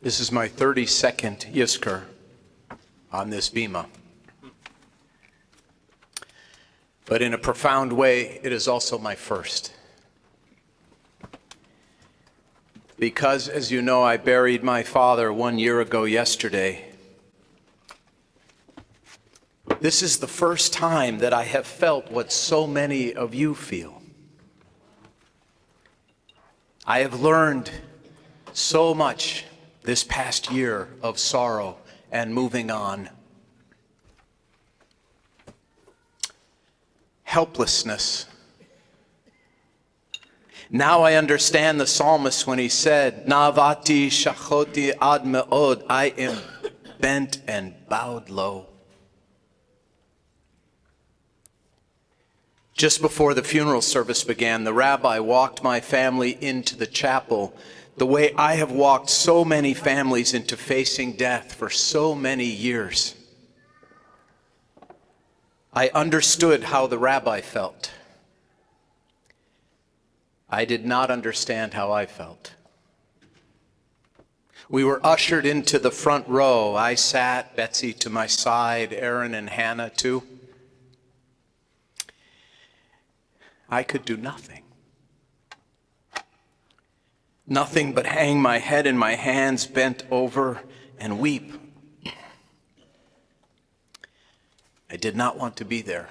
This is my 32nd Yizkor on this bima. But in a profound way, it is also my first. Because, as you know, I buried my father 1 year ago yesterday. This is the first time that I have felt what so many of you feel. I have learned so much this past year of sorrow and moving on. Helplessness. Now I understand the psalmist when he said, Na'avati shachoti ad me'od, I am bent and bowed low. Just before the funeral service began, the rabbi walked my family into the chapel the way I have walked so many families into facing death for so many years. I understood how the rabbi felt. I did not understand how I felt. We were ushered into the front row. I sat, Betsy to my side, Aaron and Hannah too. I could do nothing. Nothing but hang my head in my hands, bent over, and weep. I did not want to be there.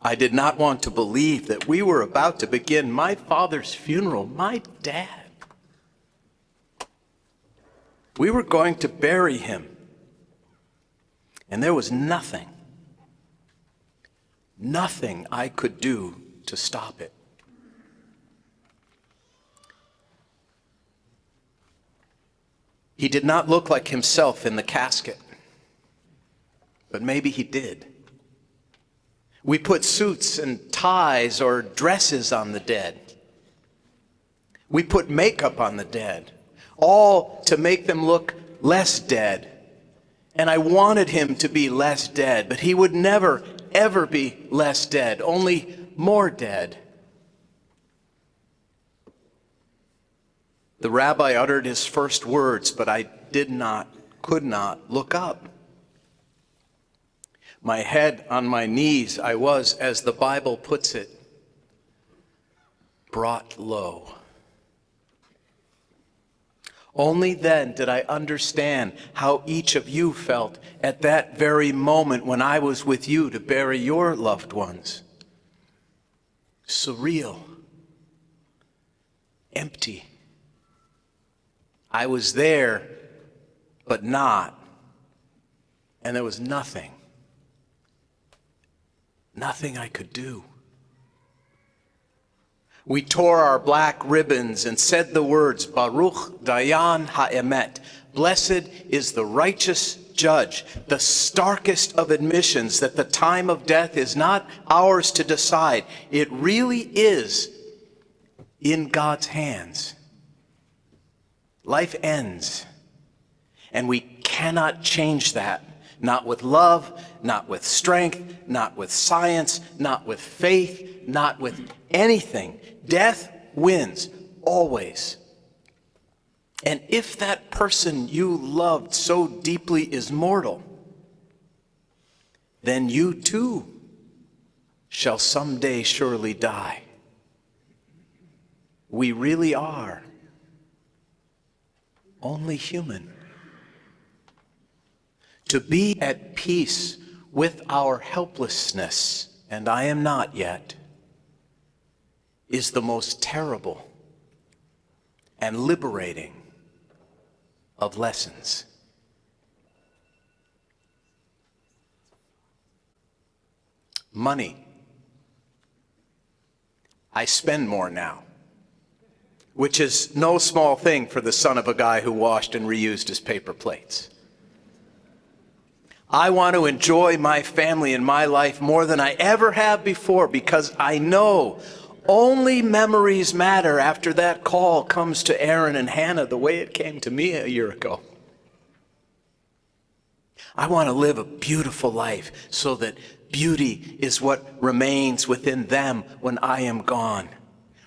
I did not want to believe that we were about to begin my father's funeral, my dad. We were going to bury him, and there was nothing I could do to stop it. He did not look like himself in the casket, but maybe he did. We put suits and ties or dresses on the dead. We put makeup on the dead, all to make them look less dead. And I wanted him to be less dead, but he would never, ever be less dead, only more dead. The rabbi uttered his first words, but I could not look up. My head on my knees, I was, as the Bible puts it, brought low. Only then did I understand how each of you felt at that very moment when I was with you to bury your loved ones. Surreal. Empty. I was there, but not. And there was nothing I could do. We tore our black ribbons and said the words, Baruch Dayan Ha'emet. Blessed is the righteous judge, the starkest of admissions that the time of death is not ours to decide. It really is in God's hands. Life ends, and we cannot change that. Not with love, not with strength, not with science, not with faith, not with anything. Death wins, always. And if that person you loved so deeply is mortal, then you too shall someday surely die. We really are only human. To be at peace with our helplessness, and I am not yet, is the most terrible and liberating of lessons. Money. I spend more now, which is no small thing for the son of a guy who washed and reused his paper plates. I want to enjoy my family and my life more than I ever have before, because I know only memories matter after that call comes to Aaron and Hannah the way it came to me a year ago. I want to live a beautiful life so that beauty is what remains within them when I am gone.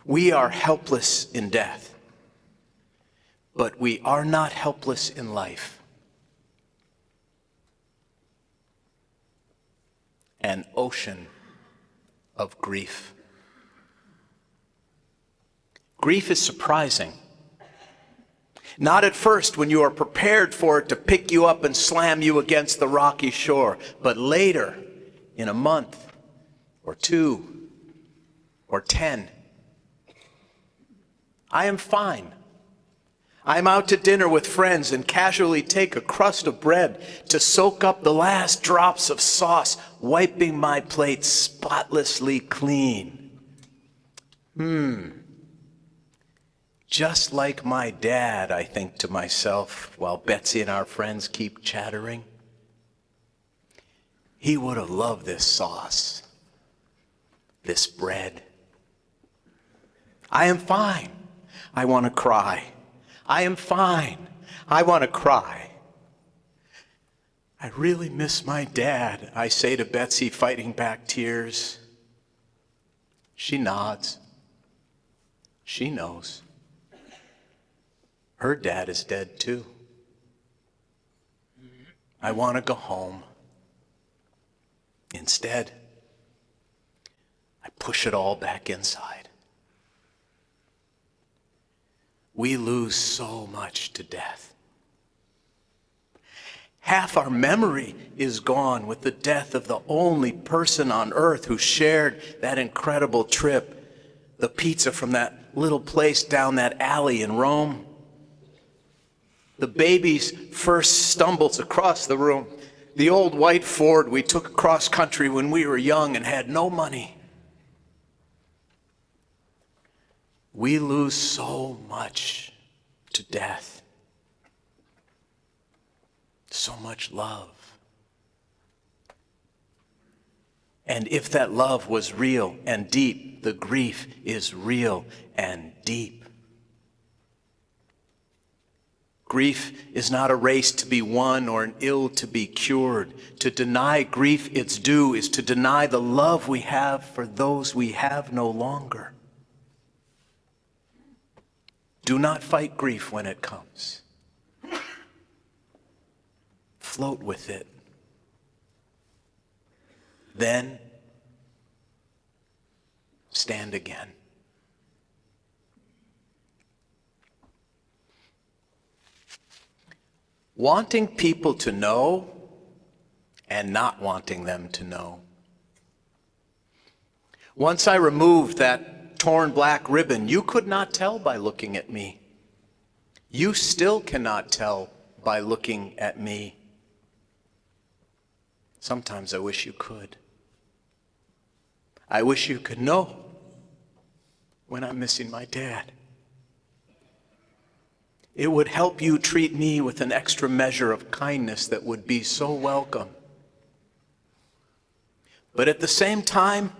We are helpless in death, but we are not helpless in life. An ocean of grief. Grief is surprising. Not at first when you are prepared for it to pick you up and slam you against the rocky shore, but later, in a month, or 2, or 10. I am fine. I'm out to dinner with friends and casually take a crust of bread to soak up the last drops of sauce, wiping my plate spotlessly clean. Just like my dad, I think to myself, while Betsy and our friends keep chattering. He would have loved this sauce, this bread. I am fine. I want to cry. I am fine. I want to cry. I really miss my dad, I say to Betsy, fighting back tears. She nods. She knows. Her dad is dead too. I want to go home. Instead, I push it all back inside. We lose so much to death. Half our memory is gone with the death of the only person on earth who shared that incredible trip, the pizza from that little place down that alley in Rome. The baby's first stumbles across the room, the old white Ford we took across country when we were young and had no money. We lose so much to death. So much love. And if that love was real and deep, the grief is real and deep. Grief is not a race to be won or an ill to be cured. To deny grief its due is to deny the love we have for those we have no longer. Do not fight grief when it comes. Float with it. Then stand again. Wanting people to know and not wanting them to know. Once I removed that torn black ribbon, you could not tell by looking at me. You still cannot tell by looking at me. Sometimes I wish you could. I wish you could know when I'm missing my dad. It would help you treat me with an extra measure of kindness that would be so welcome. But at the same time,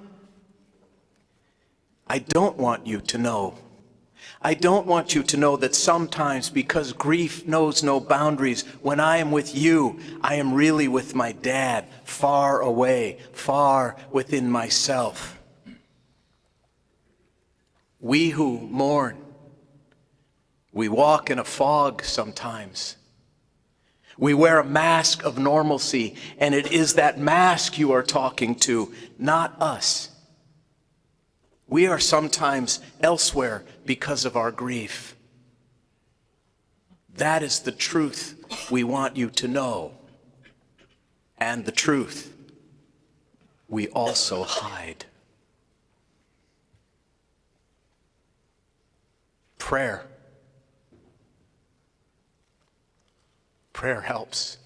I don't want you to know. I don't want you to know that sometimes, because grief knows no boundaries, when I am with you, I am really with my dad, far away, far within myself. We who mourn, we walk in a fog sometimes. We wear a mask of normalcy, and it is that mask you are talking to, not us. We are sometimes elsewhere because of our grief. That is the truth we want you to know, and the truth we also hide. Prayer. Prayer helps.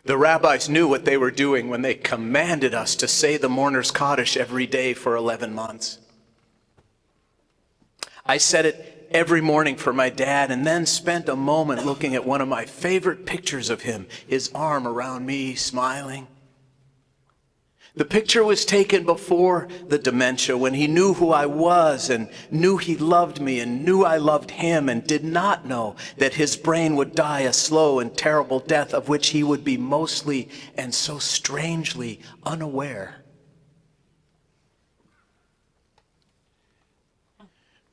The rabbis knew what they were doing when they commanded us to say the mourner's Kaddish every day for 11 months. I said it every morning for my dad, and then spent a moment looking at one of my favorite pictures of him, his arm around me, smiling. The picture was taken before the dementia, when he knew who I was and knew he loved me and knew I loved him, and did not know that his brain would die a slow and terrible death of which he would be mostly and so strangely unaware.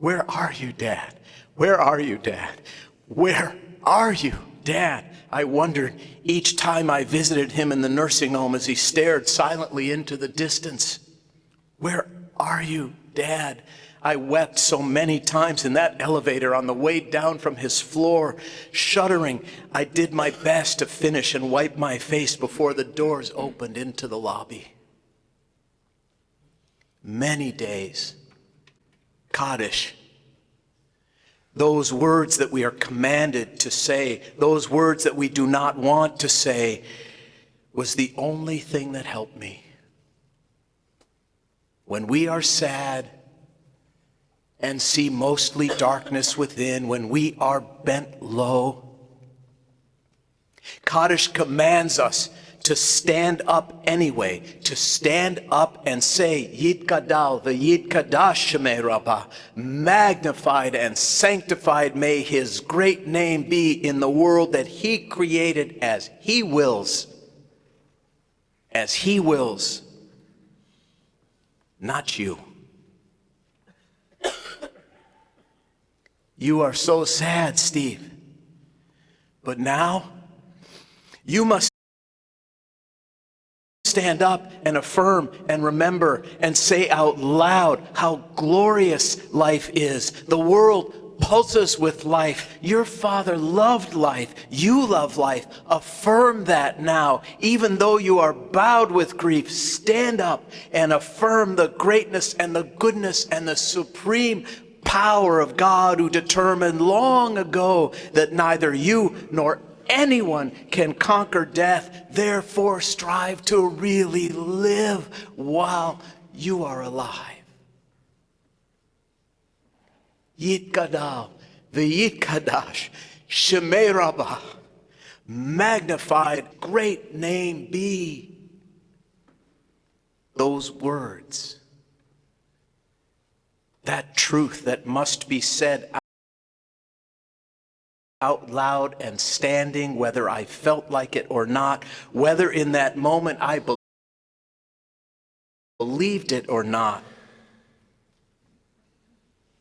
Where are you, Dad? Where are you, Dad? Where are you, Dad? I wondered each time I visited him in the nursing home as he stared silently into the distance. Where are you, Dad? I wept so many times in that elevator on the way down from his floor. Shuddering, I did my best to finish and wipe my face before the doors opened into the lobby. Many days, Kaddish, those words that we are commanded to say, those words that we do not want to say, was the only thing that helped me. When we are sad and see mostly darkness within, when we are bent low, Kaddish commands us to stand up anyway, to stand up and say, Yitkadal, the Yitkadash Shemei Rabbi, magnified and sanctified may his great name be in the world that he created as he wills. As he wills. Not you. You are so sad, Steve. But now, you must stand up and affirm and remember and say out loud how glorious life is. The world pulses with life. Your Father loved life. You love life. Affirm that now. Even though you are bowed with grief, stand up and affirm the greatness and the goodness and the supreme power of God, who determined long ago that neither you nor anyone can conquer death. Therefore, strive to really live while you are alive. Yitkadal, the Yitkadash, Shemei Rabbah, magnified, great name be. Those words, that truth that must be said out loud and standing, whether I felt like it or not, whether in that moment I believed it or not.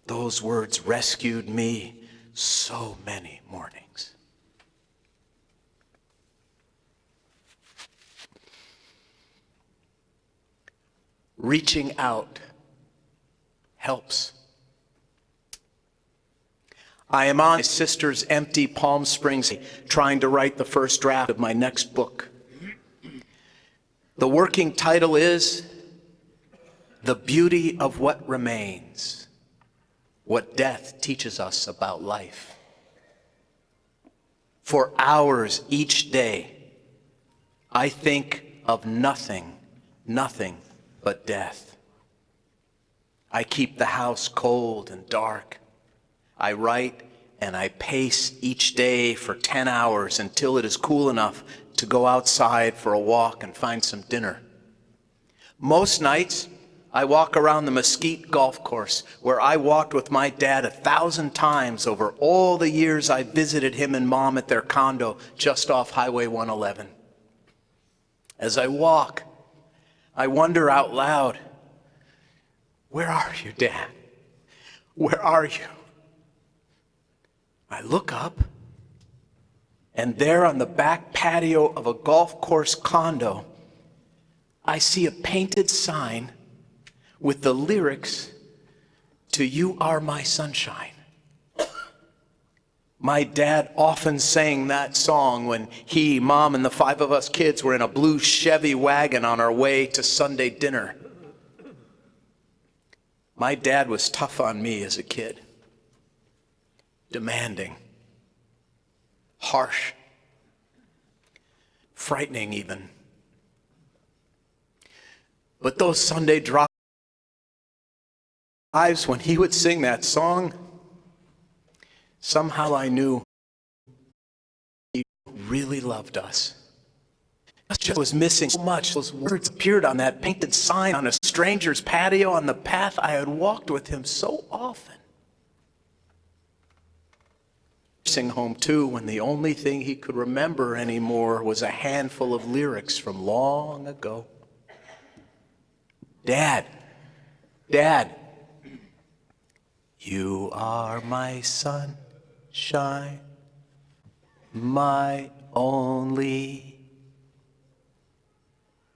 Those words rescued me so many mornings. Reaching out helps. I am on my sister's empty Palm Springs trying to write the first draft of my next book. The working title is The Beauty of What Remains, What Death Teaches Us About Life. For hours each day, I think of nothing but death. I keep the house cold and dark. I write and I pace each day for 10 hours until it is cool enough to go outside for a walk and find some dinner. Most nights, I walk around the Mesquite golf course where I walked with my dad 1,000 times over all the years I visited him and Mom at their condo just off Highway 111. As I walk, I wonder out loud, where are you, Dad? Where are you? I look up, and there on the back patio of a golf course condo, I see a painted sign with the lyrics to You Are My Sunshine. My dad often sang that song when he, Mom, and the 5 of us kids were in a blue Chevy wagon on our way to Sunday dinner. My dad was tough on me as a kid. Demanding, harsh, frightening even. But those Sunday drives when he would sing that song, somehow I knew he really loved us. I just was missing so much. Those words appeared on that painted sign on a stranger's patio on the path I had walked with him so often. Nursing home too, when the only thing he could remember anymore was a handful of lyrics from long ago. Dad, You are my sunshine, my only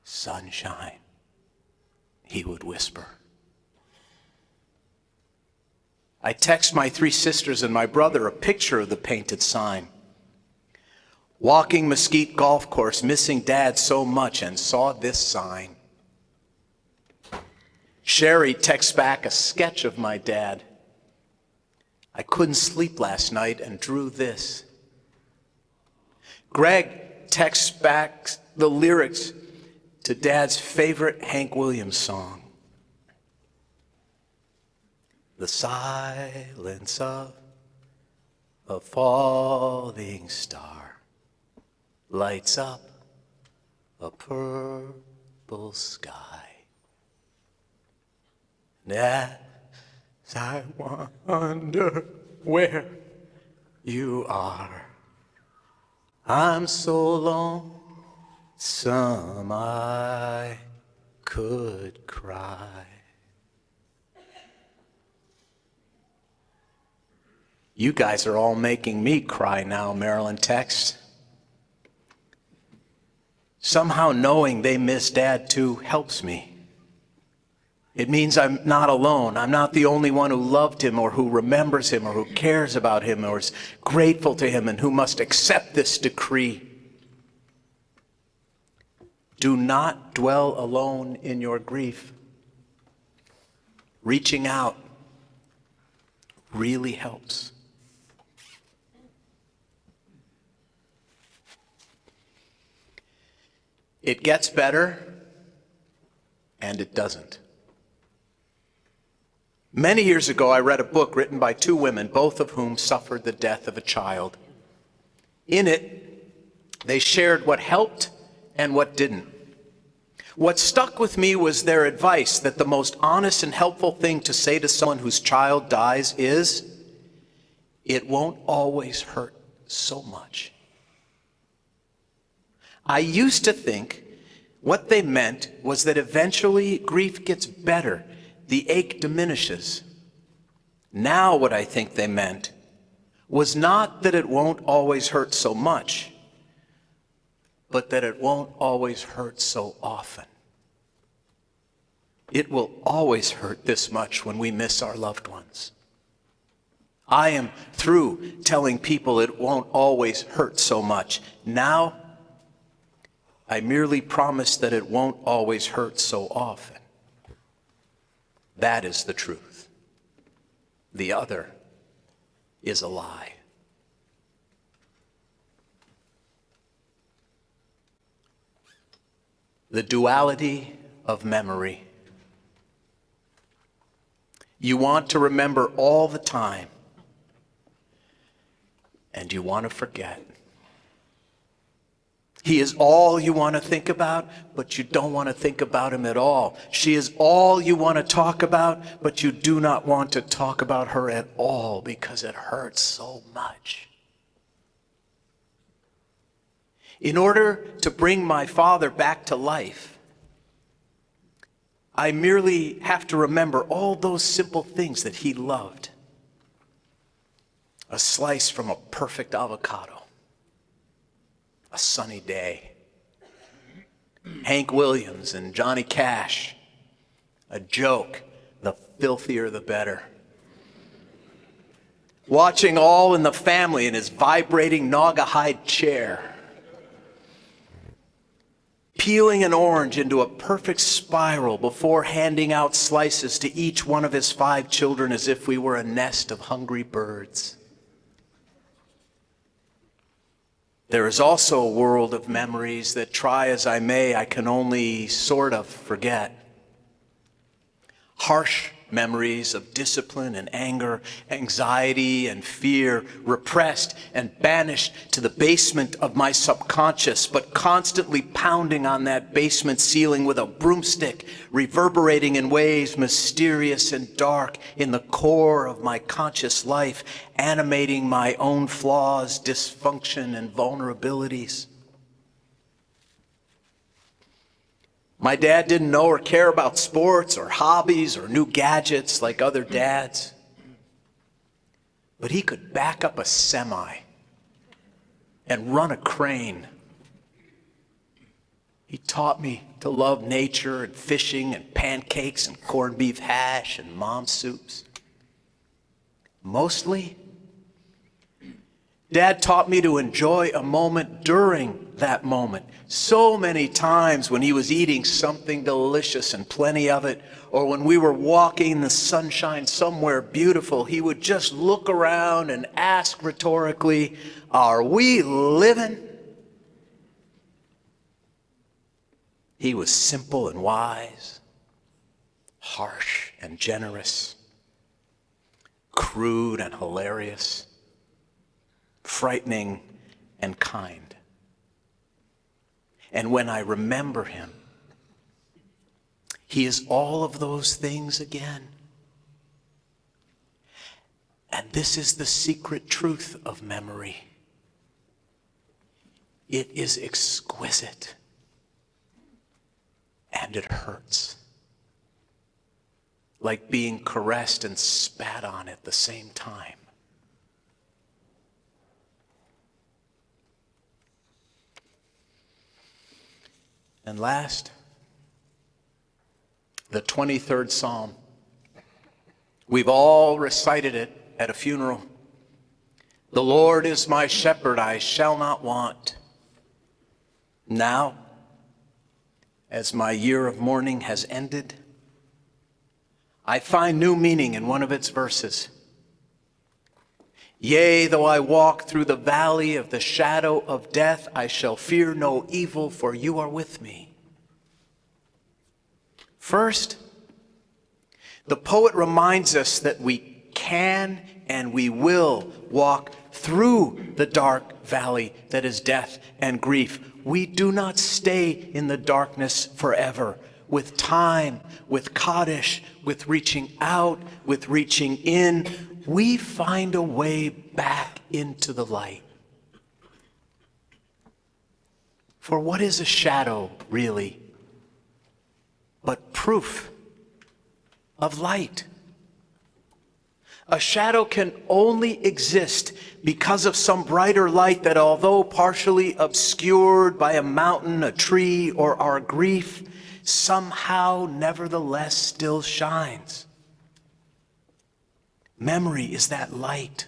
sunshine, he would whisper. I text my 3 sisters and my brother a picture of the painted sign. Walking Mesquite Golf Course, missing Dad so much, and saw this sign. Sherry texts back a sketch of my dad. I couldn't sleep last night and drew this. Greg texts back the lyrics to Dad's favorite Hank Williams song. The silence of a falling star lights up a purple sky. And as I wonder where you are, I'm so lonesome I could cry. You guys are all making me cry now, Marilyn texts. Somehow knowing they miss Dad too helps me. It means I'm not alone. I'm not the only one who loved him or who remembers him or who cares about him or is grateful to him and who must accept this decree. Do not dwell alone in your grief. Reaching out really helps. It gets better, and it doesn't. Many years ago, I read a book written by 2 women, both of whom suffered the death of a child. In it, they shared what helped and what didn't. What stuck with me was their advice that the most honest and helpful thing to say to someone whose child dies is, "It won't always hurt so much." I used to think what they meant was that eventually grief gets better, the ache diminishes. Now what I think they meant was not that it won't always hurt so much, but that it won't always hurt so often. It will always hurt this much when we miss our loved ones. I am through telling people it won't always hurt so much. Now, I merely promise that it won't always hurt so often. That is the truth. The other is a lie. The duality of memory. You want to remember all the time, and you want to forget. He is all you want to think about, but you don't want to think about him at all. She is all you want to talk about, but you do not want to talk about her at all because it hurts so much. In order to bring my father back to life, I merely have to remember all those simple things that he loved. A slice from a perfect avocado. A sunny day. Hank Williams and Johnny Cash. A joke, the filthier the better. Watching All in the Family in his vibrating Naugahyde chair. Peeling an orange into a perfect spiral before handing out slices to each one of his 5 children as if we were a nest of hungry birds. There is also a world of memories that, try as I may, I can only sort of forget. Harsh memories of discipline and anger, anxiety and fear, repressed and banished to the basement of my subconscious, but constantly pounding on that basement ceiling with a broomstick, reverberating in ways mysterious and dark in the core of my conscious life, animating my own flaws, dysfunction, and vulnerabilities. My dad didn't know or care about sports or hobbies or new gadgets like other dads. but he could back up a semi and run a crane. He taught me to love nature and fishing and pancakes and corned beef hash and mom soups. Mostly, Dad taught me to enjoy a moment during that moment. So many times when he was eating something delicious and plenty of it, or when we were walking in the sunshine somewhere beautiful, he would just look around and ask rhetorically, "Are we living?" He was simple and wise, harsh and generous, crude and hilarious, frightening and kind. And when I remember him, he is all of those things again. And this is the secret truth of memory. It is exquisite, and it hurts, like being caressed and spat on at the same time. And last, the 23rd Psalm. We've all recited it at a funeral. The Lord is my shepherd, I shall not want. Now, as my year of mourning has ended, I find new meaning in one of its verses. Yea, though I walk through the valley of the shadow of death, I shall fear no evil, for you are with me. First, the poet reminds us that we can and we will walk through the dark valley that is death and grief. We do not stay in the darkness forever. With time, with Kaddish, with reaching out, with reaching in, we find a way back into the light. For what is a shadow, really, but proof of light? A shadow can only exist because of some brighter light that, although partially obscured by a mountain, a tree, or our grief, somehow nevertheless still shines. Memory is that light,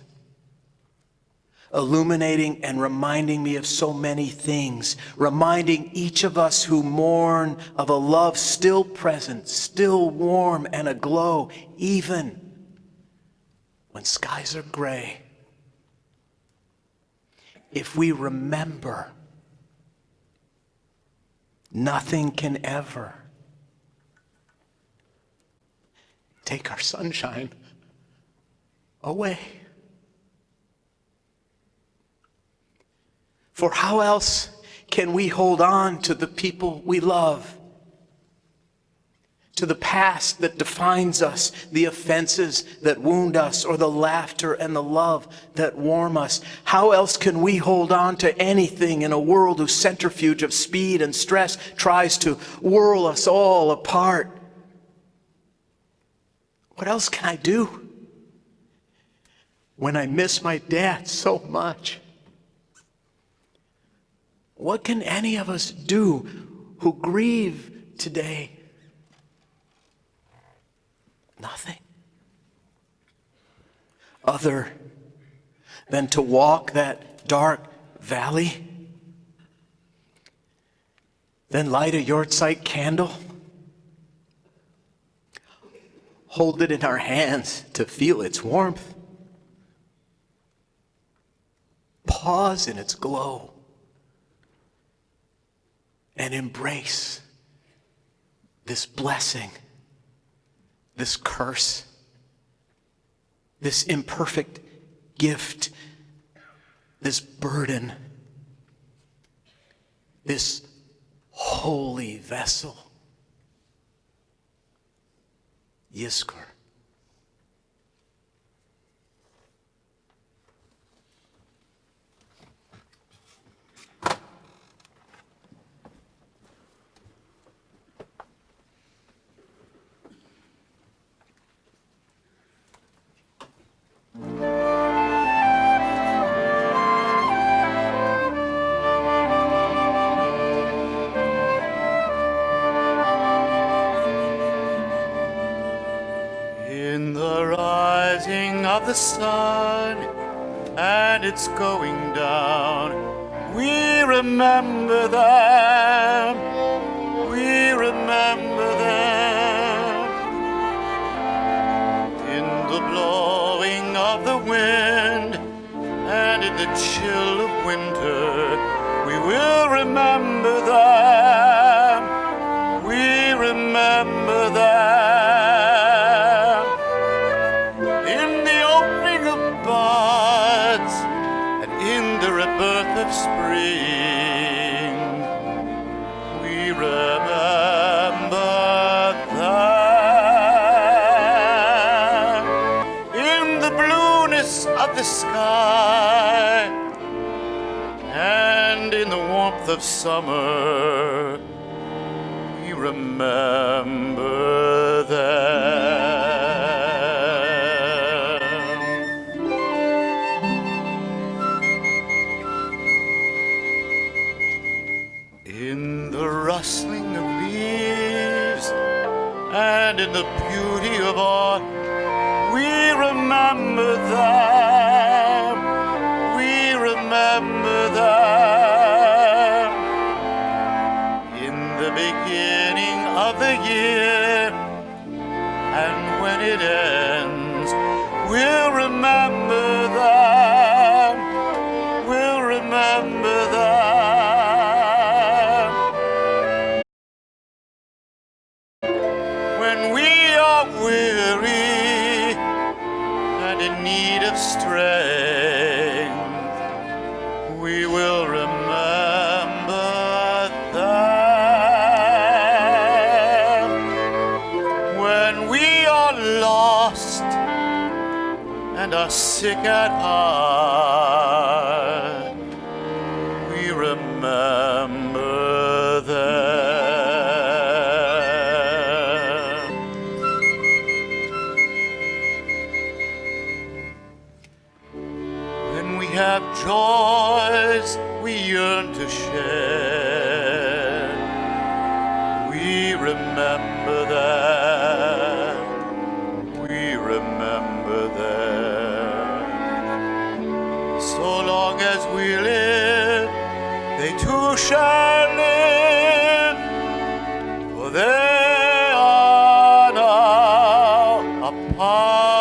illuminating and reminding me of so many things, reminding each of us who mourn of a love still present, still warm and aglow, even when skies are gray. If we remember, nothing can ever take our sunshine away. For how else can we hold on to the people we love, to the past that defines us, the offenses that wound us, or the laughter and the love that warm us? How else can we hold on to anything in a world whose centrifuge of speed and stress tries to whirl us all apart? What else can I do when I miss my dad so much? What can any of us do who grieve today? Nothing. Other than to walk that dark valley, then light a yahrzeit candle, hold it in our hands to feel its warmth, pause in its glow, and embrace this blessing, this curse, this imperfect gift, this burden, this holy vessel. Yizkor. the rising of the sun and its going down, we remember them, we remember them. In the blowing of the wind and in the chill of winter, we will remember them, we remember them. In the opening of buds and in the rebirth of spring, we remember them. In the blueness of the sky and in the warmth of summer, we remember them. In the rustling of leaves and in the beauty of art, we remember them, we remember them. In the beginning of the year and when it ends, we'll remember them, we'll remember them. When we are weary and in need of strength, we will remember them. When we are lost and are sick at heart, we remember them. When we have joys we yearn to share, we remember them, we remember them. So long as we live, they too shall live, for they are now a part